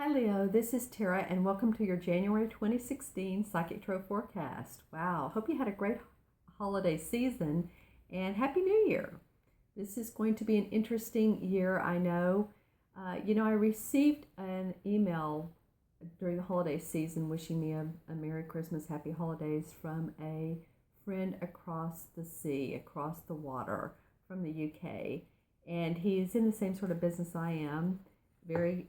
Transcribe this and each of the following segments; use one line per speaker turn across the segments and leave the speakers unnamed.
Hi Leo, this is Tara and welcome to your January 2016 Psychic Tarot Forecast. Wow, hope you had a great holiday season and Happy New Year. This is going to be an interesting year, I know. I received an email during the holiday season wishing me a Merry Christmas, Happy Holidays from a friend across the sea, across the water from the UK. And he's in the same sort of business I am, very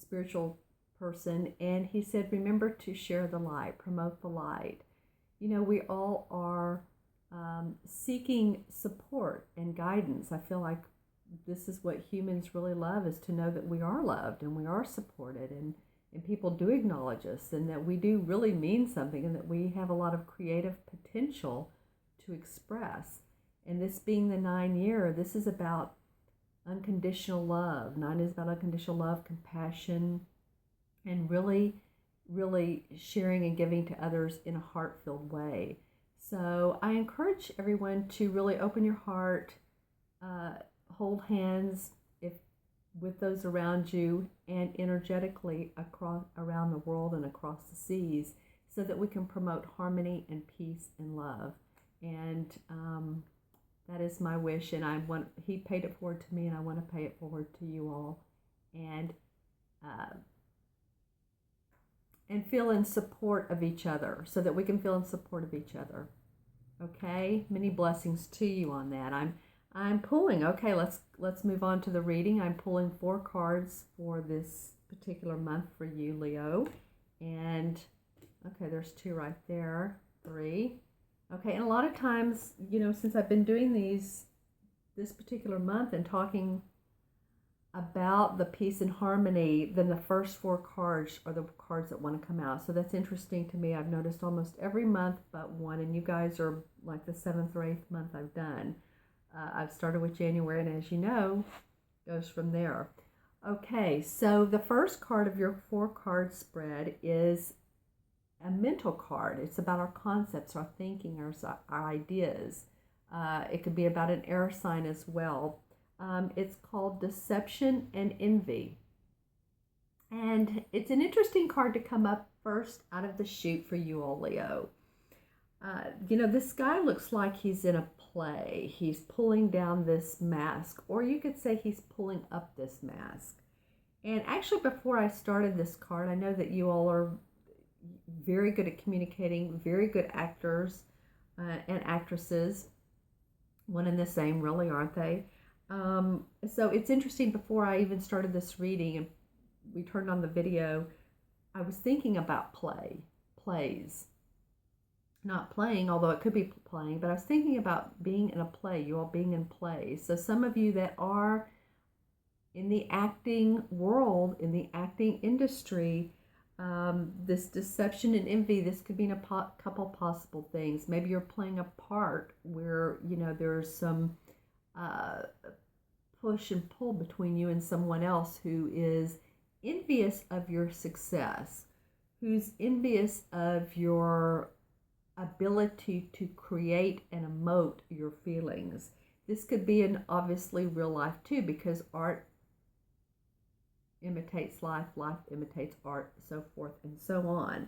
spiritual person, and he said, remember to share the light, promote the light. We all are seeking support and guidance. I feel like this is what humans really love, is to know that we are loved and we are supported, and people do acknowledge us, and that we do really mean something, and that we have a lot of creative potential to express. And this being the 9 year, this is about unconditional love. 9 is about unconditional love, compassion, and really, really sharing and giving to others in a heart-filled way. So I encourage everyone to really open your heart, hold hands with those around you, and energetically around the world and across the seas, so that we can promote harmony and peace and love. And that is my wish, and he paid it forward to me, and I want to pay it forward to you all, and feel in support of each other, so that we can feel in support of each other. Okay, many blessings to you on that. I'm pulling. Okay, let's move on to the reading. I'm pulling 4 cards for this particular month for you, Leo, and okay, there's 2 right there, 3. Okay, and a lot of times, since I've been doing this particular month and talking about the peace and harmony, then the first 4 cards are the cards that want to come out. So that's interesting to me. I've noticed almost every month but one, and you guys are like the 7th or 8th month I've done. I've started with January, and as you know, goes from there. Okay, so the first card of your 4-card spread is a mental card. It's about our concepts, our thinking, our ideas. It could be about an air sign as well. It's called Deception and Envy. And it's an interesting card to come up first out of the chute for you all, Leo. This guy looks like he's in a play. He's pulling down this mask, or you could say he's pulling up this mask. And actually, before I started this card, I know that you all are very good at communicating, very good actors and actresses, one and the same, really, aren't they? So it's interesting, before I even started this reading and we turned on the video, I was thinking about plays. Not playing, although it could be playing, but I was thinking about being in a play, you all being in plays. So some of you that are in the acting world, in the acting industry, this deception and envy, this could mean a couple possible things. Maybe you're playing a part where, there's some push and pull between you and someone else who is envious of your success, who's envious of your ability to create and emote your feelings. This could be in obviously real life too, because art imitates life, life imitates art, so forth and so on.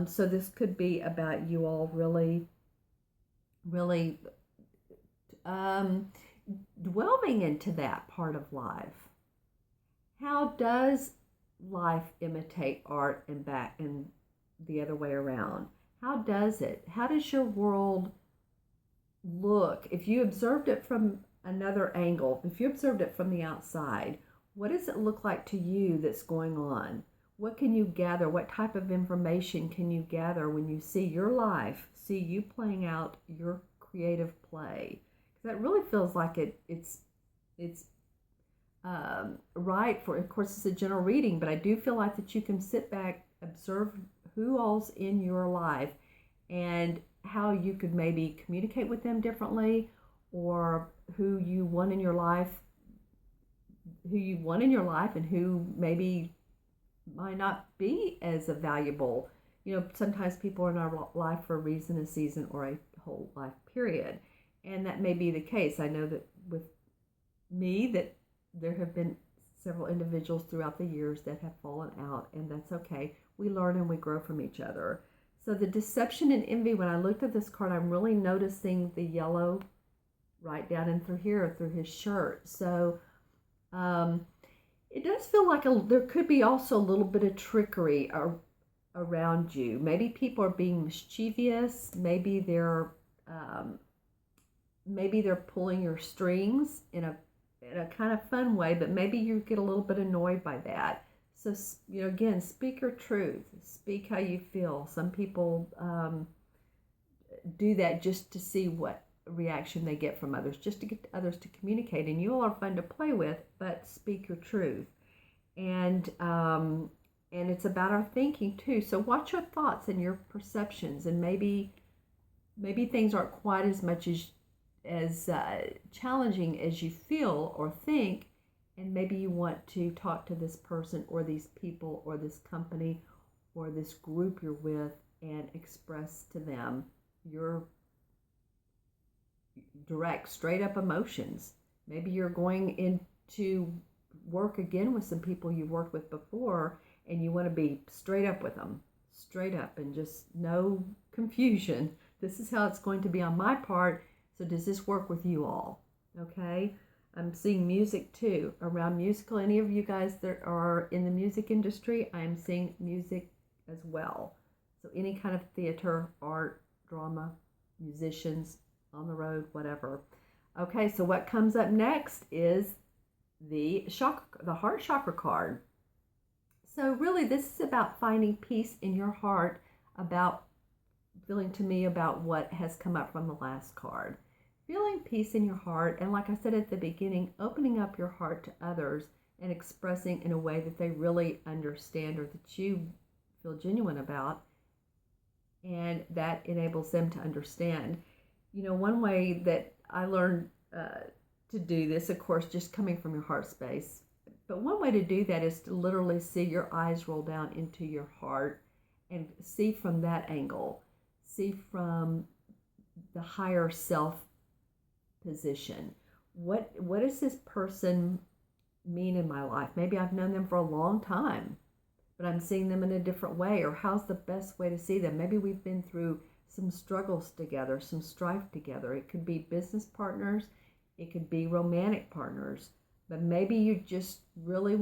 So this could be about you all really, really delving into that part of life. How does life imitate art, and the other way around? How does it? How does your world look? If you observed it from another angle, if you observed it from the outside, what does it look like to you that's going on? What can you gather? What type of information can you gather when you see your life, see you playing out your creative play? Because that really feels like it's right for, of course, it's a general reading, but I do feel like that you can sit back, observe who all's in your life, and how you could maybe communicate with them differently, or who you want in your life, and who maybe might not be as valuable. Sometimes people are in our life for a reason, a season, or a whole life period, and that may be the case. I know that with me, that there have been several individuals throughout the years that have fallen out, and that's okay. We learn and we grow from each other. So the deception and envy, when I looked at this card, I'm really noticing the yellow right down in through here, through his shirt. So it does feel like there could be also a little bit of trickery around you. Maybe people are being mischievous. Maybe they're pulling your strings in a kind of fun way, but maybe you get a little bit annoyed by that. So, again, speak your truth. Speak how you feel. Some people do that just to see what reaction they get from others, just to get others to communicate. And you all are fun to play with, but speak your truth. And it's about our thinking too. So watch your thoughts and your perceptions, and maybe things aren't quite as much as challenging as you feel or think, and maybe you want to talk to this person or these people or this company or this group you're with and express to them your direct, straight up emotions. Maybe you're going into work again with some people you've worked with before, and you want to be straight up with them, straight up, and just no confusion. This is how it's going to be on my part. So does this work with you all? Okay. I'm seeing music too, around musical. Any of you guys that are in the music industry, I'm seeing music as well. So any kind of theater, art, drama, musicians, on the road, whatever. Okay, so what comes up next is the heart chakra card. So really, this is about finding peace in your heart, about feeling to me about what has come up from the last card. Feeling peace in your heart, and like I said at the beginning, opening up your heart to others and expressing in a way that they really understand or that you feel genuine about, and that enables them to understand. One way that I learned to do this, of course, just coming from your heart space, but one way to do that is to literally see your eyes roll down into your heart and see from that angle, see from the higher self position. What does this person mean in my life? Maybe I've known them for a long time, but I'm seeing them in a different way. Or how's the best way to see them? Maybe we've been through some struggles together, some strife together. It could be business partners, it could be romantic partners, but maybe you just really,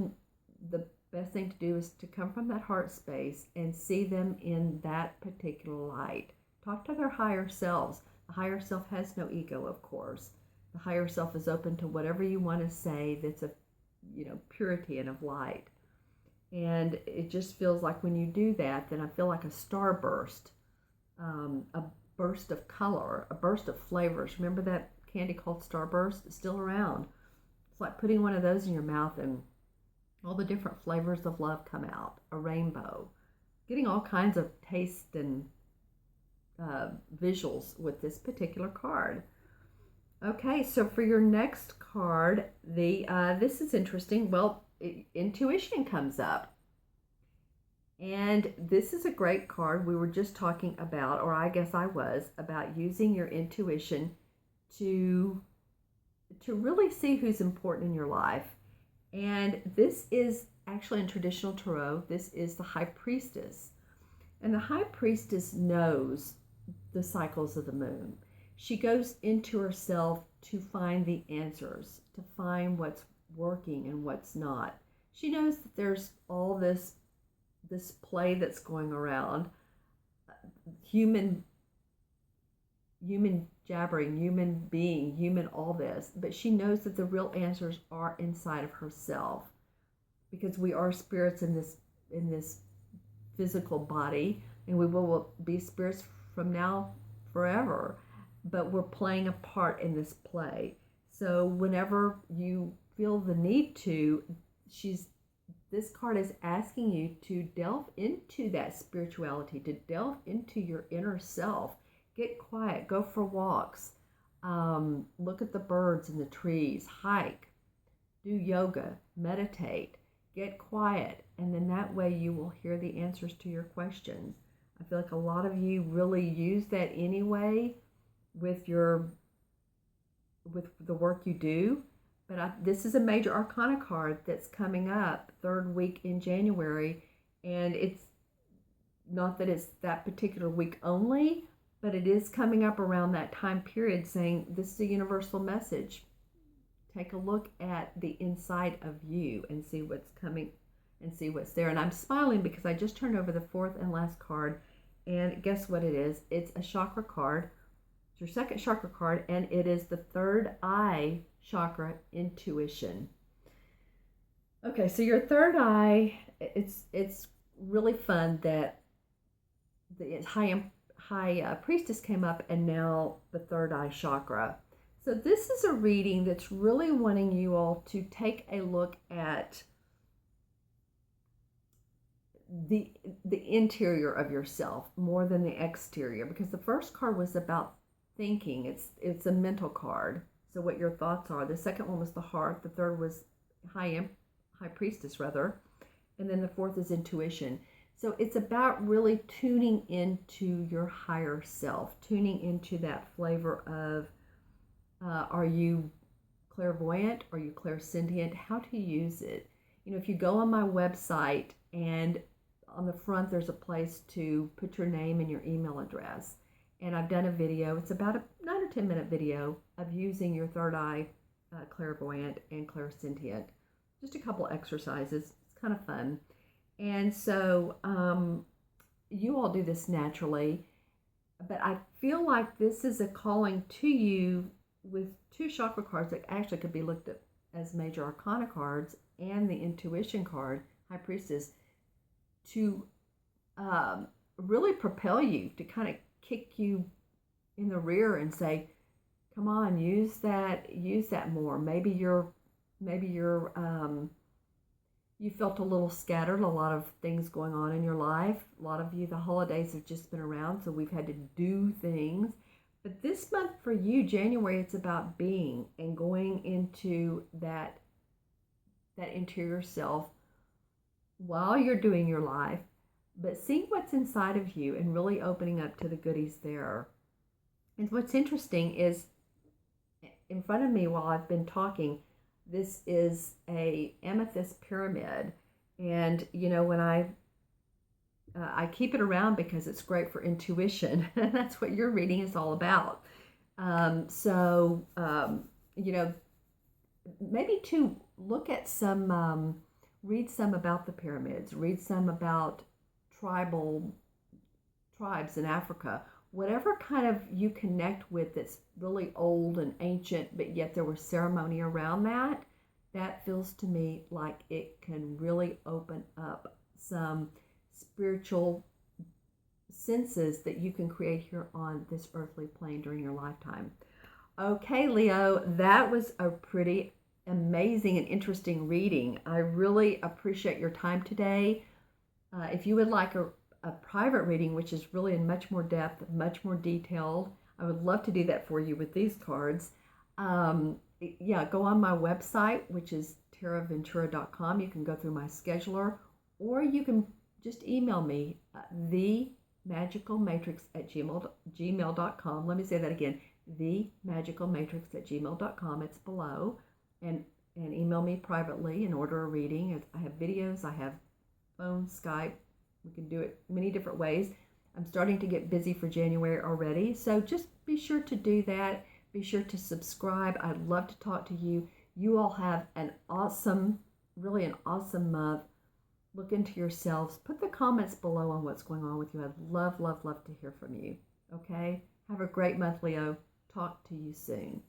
the best thing to do is to come from that heart space and see them in that particular light. Talk to their higher selves. The higher self has no ego, of course. The higher self is open to whatever you want to say that's of, purity and of light. And it just feels like when you do that, then I feel like a starburst, a burst of color, a burst of flavors. Remember that candy called Starburst? It's still around. It's like putting one of those in your mouth and all the different flavors of love come out. A rainbow. Getting all kinds of taste and visuals with this particular card. Okay, so for your next card, this is interesting. Well, intuition comes up. And this is a great card. We were just talking about, or I guess I was, about using your intuition to really see who's important in your life. And this is actually in traditional tarot, this is the High Priestess. And the High Priestess knows the cycles of the moon. She goes into herself to find the answers, to find what's working and what's not. She knows that there's all this play that's going around, human jabbering, human being, human all this, but she knows that the real answers are inside of herself, because we are spirits in this physical body, and we will be spirits from now forever, but we're playing a part in this play. So whenever you feel the need to, this card is asking you to delve into that spirituality, to delve into your inner self. Get quiet, go for walks, look at the birds and the trees, hike, do yoga, meditate, get quiet, and then that way you will hear the answers to your questions. I feel like a lot of you really use that anyway with the work you do, But this is a major arcana card that's coming up third week in January, and it's not that it's that particular week only, but it is coming up around that time period saying this is a universal message. Take a look at the inside of you and see what's coming and see what's there. And I'm smiling because I just turned over the fourth and last card, and guess what it is? It's a chakra card. It's your second chakra card, and it is the third eye chakra, intuition. Okay, so your third eye, it's really fun that the high priestess came up, and now the third eye chakra. So this is a reading that's really wanting you all to take a look at the interior of yourself more than the exterior, because the first card was about thinking. It's a mental card, so what your thoughts are. The second one was the heart. The third was high priestess rather, and then the fourth is intuition. So it's about really tuning into your higher self, tuning into that flavor of are you clairvoyant? Are you clairsentient? How to use it. You know, if you go on my website, and on the front there's a place to put your name and your email address. And I've done a video. It's about a 9 or 10 minute video of using your third eye, clairvoyant and clairsentient. Just a couple exercises. It's kind of fun. And so you all do this naturally, but I feel like this is a calling to you with two chakra cards that actually could be looked at as major arcana cards and the intuition card, high priestess, to really propel you, to kind of kick you in the rear and say, come on, use that more. Maybe you're you felt a little scattered, a lot of things going on in your life. A lot of you, the holidays have just been around, so we've had to do things. But this month for you, January, it's about being and going into that interior self while you're doing your life, but seeing what's inside of you and really opening up to the goodies there. And what's interesting is, in front of me while I've been talking, this is a amethyst pyramid, and you know, when I keep it around because it's great for intuition. That's what your reading is all about. You know, maybe to look at some, read some about the pyramids, read some about tribes in Africa, whatever kind of you connect with that's really old and ancient, but yet there was ceremony around that. That feels to me like it can really open up some spiritual senses that you can create here on this earthly plane during your lifetime. Okay, Leo, that was a pretty amazing and interesting reading. I really appreciate your time today. If you would like a private reading, which is really in much more depth, much more detailed, I would love to do that for you with these cards. Yeah, go on my website, which is taraventura.com. You can go through my scheduler, or you can just email me, themagicalmatrix@gmail.com. Let me say that again, themagicalmatrix@gmail.com. It's below. And email me privately and order a reading. I have videos, I have phone, Skype. We can do it many different ways. I'm starting to get busy for January already, so just be sure to do that. Be sure to subscribe. I'd love to talk to you. You all have an awesome, really an awesome month. Look into yourselves. Put the comments below on what's going on with you. I'd love, love, love to hear from you. Okay? Have a great month, Leo. Talk to you soon.